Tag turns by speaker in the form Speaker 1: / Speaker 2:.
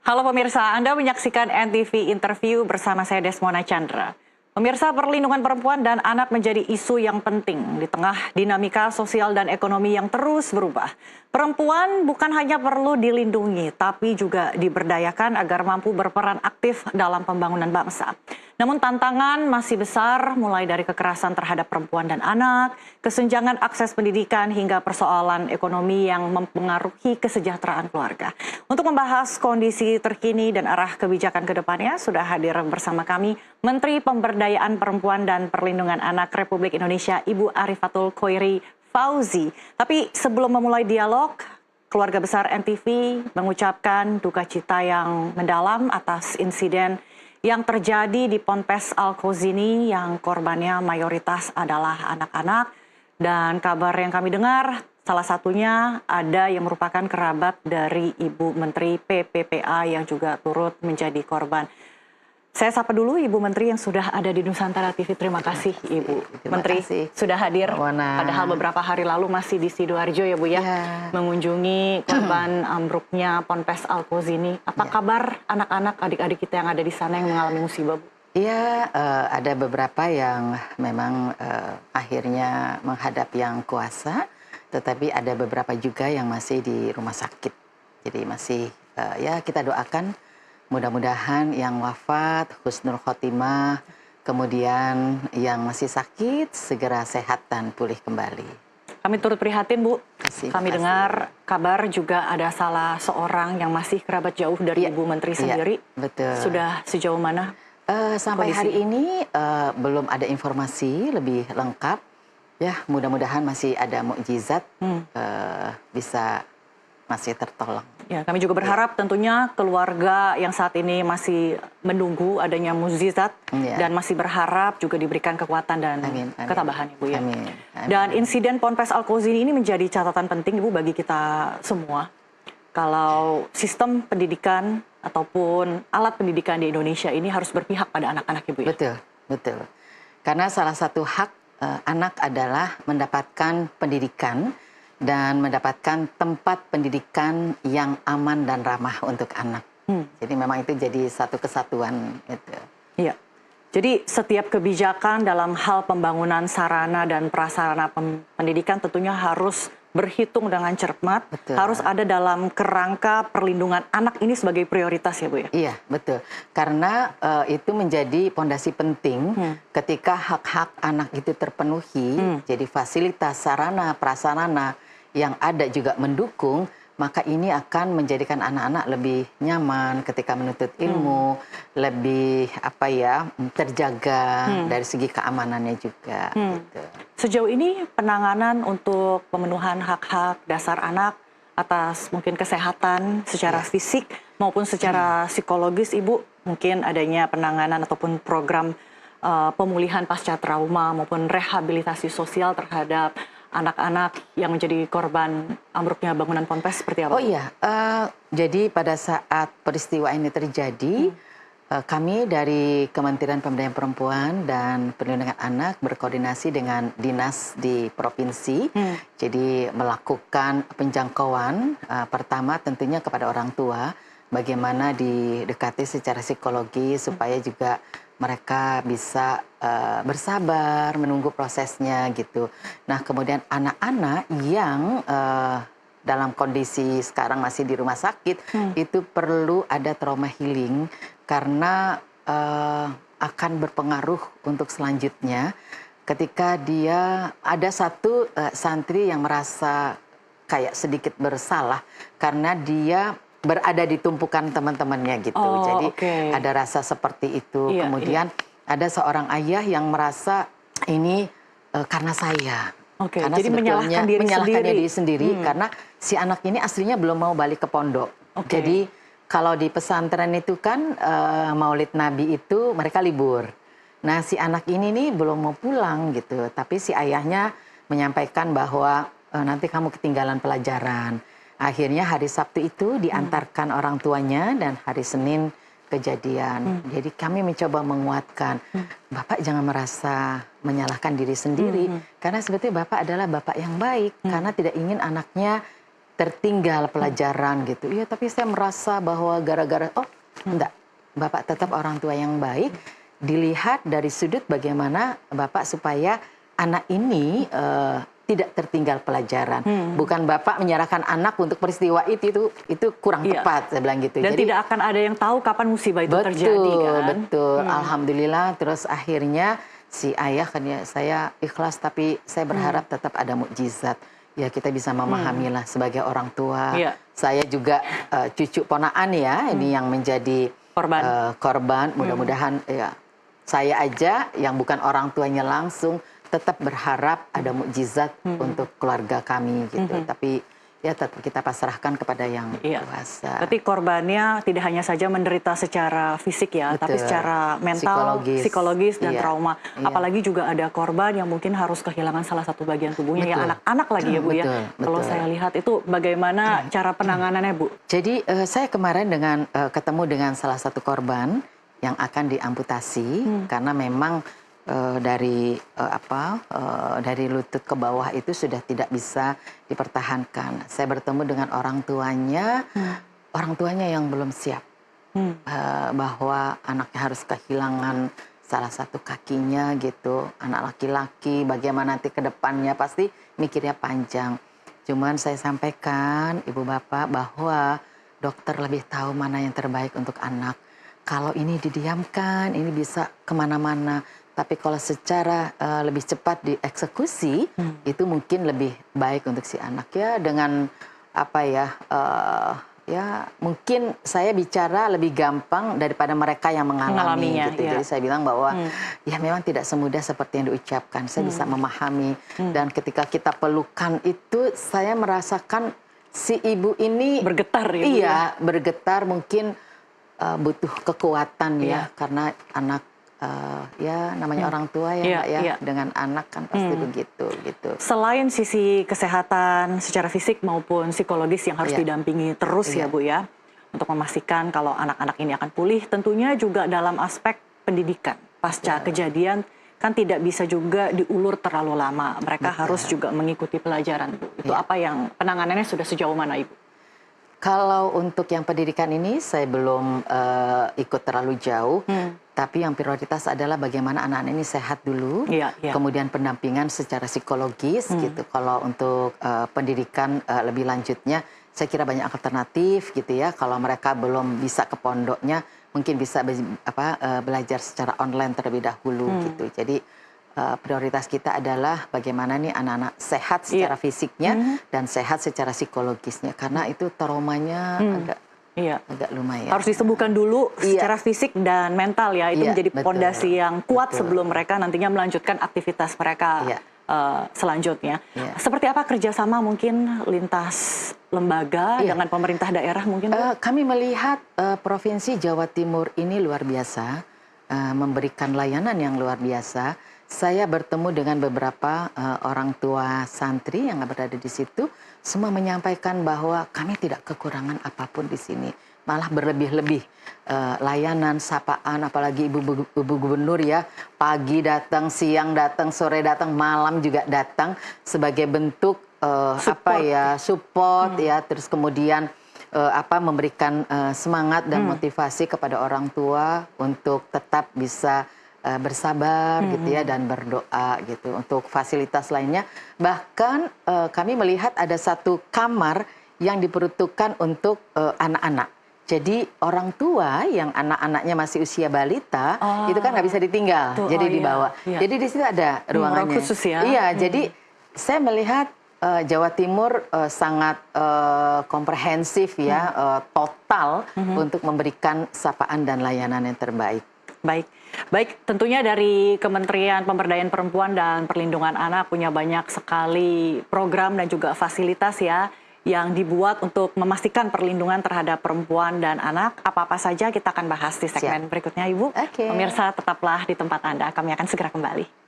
Speaker 1: Halo pemirsa, Anda menyaksikan NTV Interview bersama saya Desmona Chandra. Pemirsa, perlindungan perempuan dan anak menjadi isu yang penting di tengah dinamika sosial dan ekonomi yang terus berubah. Perempuan bukan hanya perlu dilindungi, tapi juga diberdayakan agar mampu berperan aktif dalam pembangunan bangsa. Namun tantangan masih besar, mulai dari kekerasan terhadap perempuan dan anak, kesenjangan akses pendidikan, hingga persoalan ekonomi yang mempengaruhi kesejahteraan keluarga. Untuk membahas kondisi terkini dan arah kebijakan ke depannya, sudah hadir bersama kami Menteri Pemberdayaan Perempuan dan Perlindungan Anak Republik Indonesia, Ibu Arifatul Khoiri Fauzi. Tapi sebelum memulai dialog, keluarga besar NTV mengucapkan duka cita yang mendalam atas insiden yang terjadi di Ponpes Al-Khouzini yang korbannya mayoritas adalah anak-anak. Dan kabar yang kami dengar, salah satunya ada yang merupakan kerabat dari Ibu Menteri PPPA yang juga turut menjadi korban. Saya sapa dulu Ibu Menteri yang sudah ada di Nusantara TV. Terima kasih Ibu Menteri sudah hadir. Padahal beberapa hari lalu masih di Sidoarjo ya Bu ya, mengunjungi korban ambruknya Ponpes Al-Khouzini. Apa kabar anak-anak, adik-adik kita yang ada di sana yang mengalami musibah Bu?
Speaker 2: Iya, ada beberapa yang memang akhirnya menghadap yang kuasa, tetapi ada beberapa juga yang masih di rumah sakit. Jadi masih ya kita doakan mudah-mudahan yang wafat husnul khotimah, kemudian yang masih sakit segera sehat dan pulih kembali.
Speaker 1: Kami turut prihatin Bu. Kami dengar kabar juga ada salah seorang yang masih kerabat jauh dari Ibu Menteri sendiri.
Speaker 2: Betul.
Speaker 1: Sudah sejauh mana?
Speaker 2: Sampai
Speaker 1: kondisi?
Speaker 2: hari ini belum ada informasi lebih lengkap. Ya, mudah-mudahan masih ada mukjizat bisa masih tertolong.
Speaker 1: Ya, kami juga berharap tentunya keluarga yang saat ini masih menunggu adanya mukjizat dan masih berharap juga diberikan kekuatan dan ketabahan Ibu ya.
Speaker 2: Amin.
Speaker 1: Dan insiden Ponpes Al-Khouzini ini menjadi catatan penting Ibu bagi kita semua. Kalau sistem pendidikan ataupun alat pendidikan di Indonesia ini harus berpihak pada anak-anak Ibu ya.
Speaker 2: Betul, betul. Karena salah satu hak anak adalah mendapatkan pendidikan dan mendapatkan tempat pendidikan yang aman dan ramah untuk anak. Jadi memang itu jadi satu kesatuan. Gitu.
Speaker 1: Iya. Jadi setiap kebijakan dalam hal pembangunan sarana dan prasarana pendidikan tentunya harus berhitung dengan cermat. Betul. Harus ada dalam kerangka perlindungan anak ini sebagai prioritas ya Bu ya?
Speaker 2: Iya, betul. Karena itu menjadi pondasi penting ketika hak-hak anak itu terpenuhi. Jadi fasilitas sarana prasarana yang ada juga mendukung, maka ini akan menjadikan anak-anak lebih nyaman ketika menuntut ilmu, lebih terjaga dari segi keamanannya juga. Gitu.
Speaker 1: Sejauh ini penanganan untuk pemenuhan hak-hak dasar anak atas mungkin kesehatan secara fisik maupun secara psikologis Ibu, mungkin adanya penanganan ataupun program pemulihan pasca trauma maupun rehabilitasi sosial terhadap anak-anak yang menjadi korban ambruknya bangunan Ponpes seperti apa?
Speaker 2: Oh iya, jadi pada saat peristiwa ini terjadi, kami dari Kementerian Pemberdayaan Perempuan dan Perlindungan Anak berkoordinasi dengan dinas di provinsi, jadi melakukan penjangkauan pertama tentunya kepada orang tua, bagaimana didekati secara psikologi supaya juga mereka bisa bersabar menunggu prosesnya gitu. Nah kemudian anak-anak yang dalam kondisi sekarang masih di rumah sakit itu perlu ada trauma healing karena akan berpengaruh untuk selanjutnya ketika dia ada satu santri yang merasa kayak sedikit bersalah karena dia berada di tumpukan teman-temannya gitu. Jadi ada rasa seperti itu. Kemudian ada seorang ayah yang merasa ini karena saya. Karena
Speaker 1: jadi menyalahkan diri
Speaker 2: sendiri karena si anak ini aslinya belum mau balik ke pondok. Jadi kalau di pesantren itu kan Maulid Nabi itu mereka libur. Nah si anak ini nih belum mau pulang gitu. Tapi si ayahnya menyampaikan bahwa nanti kamu ketinggalan pelajaran. Akhirnya hari Sabtu itu diantarkan orang tuanya dan hari Senin kejadian. Jadi kami mencoba menguatkan, Bapak jangan merasa menyalahkan diri sendiri, karena sebetulnya Bapak adalah Bapak yang baik, karena tidak ingin anaknya tertinggal pelajaran gitu. Iya, tapi saya merasa bahwa gara-gara enggak, Bapak tetap orang tua yang baik. Dilihat dari sudut bagaimana Bapak supaya anak ini tidak tertinggal pelajaran. Bukan Bapak menyerahkan anak untuk peristiwa itu kurang tepat, saya bilang gitu.
Speaker 1: Dan
Speaker 2: jadi,
Speaker 1: tidak akan ada yang tahu kapan musibah itu
Speaker 2: betul,
Speaker 1: terjadi kan.
Speaker 2: Betul, alhamdulillah. Terus akhirnya si ayah kan ya, saya ikhlas tapi saya berharap tetap ada mukjizat. Ya kita bisa memahamilah sebagai orang tua. Saya juga cucu ponaan ya, ini yang menjadi korban. Mudah-mudahan ya saya aja yang bukan orang tuanya langsung tetap berharap ada mukjizat untuk keluarga kami gitu. Tapi ya tetap kita pasrahkan kepada yang kuasa.
Speaker 1: Berarti korbannya tidak hanya saja menderita secara fisik ya, tapi secara mental, psikologis dan trauma. Apalagi juga ada korban yang mungkin harus kehilangan salah satu bagian tubuhnya, ya anak-anak lagi ya Bu ya. Kalau saya lihat itu bagaimana cara penanganannya Bu?
Speaker 2: Jadi saya kemarin ketemu dengan salah satu korban yang akan diamputasi karena memang dari lutut ke bawah itu sudah tidak bisa dipertahankan. Saya bertemu dengan orang tuanya yang belum siap bahwa anaknya harus kehilangan salah satu kakinya gitu. Anak laki-laki, bagaimana nanti ke depannya pasti mikirnya panjang. Cuman saya sampaikan Ibu Bapak bahwa dokter lebih tahu mana yang terbaik untuk anak. Kalau ini didiamkan, ini bisa kemana-mana. Tapi kalau secara lebih cepat dieksekusi, itu mungkin lebih baik untuk si anak ya. Dengan ya mungkin saya bicara lebih gampang daripada mereka yang mengalami gitu. Jadi saya bilang bahwa ya memang tidak semudah seperti yang diucapkan. Saya bisa memahami. Dan ketika kita pelukan itu, saya merasakan si ibu ini
Speaker 1: bergetar ya.
Speaker 2: Iya, bergetar mungkin butuh kekuatan ya, karena anak ya namanya orang tua ya, dengan anak kan pasti begitu gitu.
Speaker 1: Selain sisi kesehatan secara fisik maupun psikologis yang harus didampingi terus ya Bu ya, untuk memastikan kalau anak-anak ini akan pulih, tentunya juga dalam aspek pendidikan pasca kejadian kan tidak bisa juga diulur terlalu lama. Mereka harus juga mengikuti pelajaran Bu. Itu apa yang penanganannya sudah sejauh mana Ibu?
Speaker 2: Kalau untuk yang pendidikan ini saya belum ikut terlalu jauh, tapi yang prioritas adalah bagaimana anak-anak ini sehat dulu, kemudian pendampingan secara psikologis gitu. Kalau untuk pendidikan lebih lanjutnya, saya kira banyak alternatif gitu ya. Kalau mereka belum bisa ke pondoknya, mungkin bisa belajar secara online terlebih dahulu gitu. Jadi prioritas kita adalah bagaimana nih anak-anak sehat secara fisiknya dan sehat secara psikologisnya, karena itu traumanya agak lumayan.
Speaker 1: Harus disembuhkan dulu secara fisik dan mental ya, itu menjadi pondasi yang kuat sebelum mereka nantinya melanjutkan aktivitas mereka selanjutnya. Seperti apa kerjasama mungkin lintas lembaga dengan pemerintah daerah mungkin?
Speaker 2: Kami melihat Provinsi Jawa Timur ini luar biasa, memberikan layanan yang luar biasa. Saya bertemu dengan beberapa orang tua santri yang berada di situ, semua menyampaikan bahwa kami tidak kekurangan apapun di sini, malah berlebih-lebih layanan, sapaan, apalagi ibu gubernur ya, pagi datang, siang datang, sore datang, malam juga datang sebagai bentuk support ya, terus kemudian memberikan semangat dan motivasi kepada orang tua untuk tetap bisa bersabar gitu ya, dan berdoa gitu. Untuk fasilitas lainnya bahkan kami melihat ada satu kamar yang diperuntukkan untuk anak-anak. Jadi orang tua yang anak-anaknya masih usia balita itu kan nggak bisa ditinggal, jadi dibawa. Jadi di situ ada ruangannya.
Speaker 1: Ruang khusus ya.
Speaker 2: Iya, jadi saya melihat Jawa Timur sangat komprehensif ya, total untuk memberikan sapaan dan layanan yang terbaik.
Speaker 1: Baik, tentunya dari Kementerian Pemberdayaan Perempuan dan Perlindungan Anak punya banyak sekali program dan juga fasilitas ya yang dibuat untuk memastikan perlindungan terhadap perempuan dan anak. Apa-apa saja kita akan bahas di segmen berikutnya Ibu. Pemirsa tetaplah di tempat Anda, kami akan segera kembali.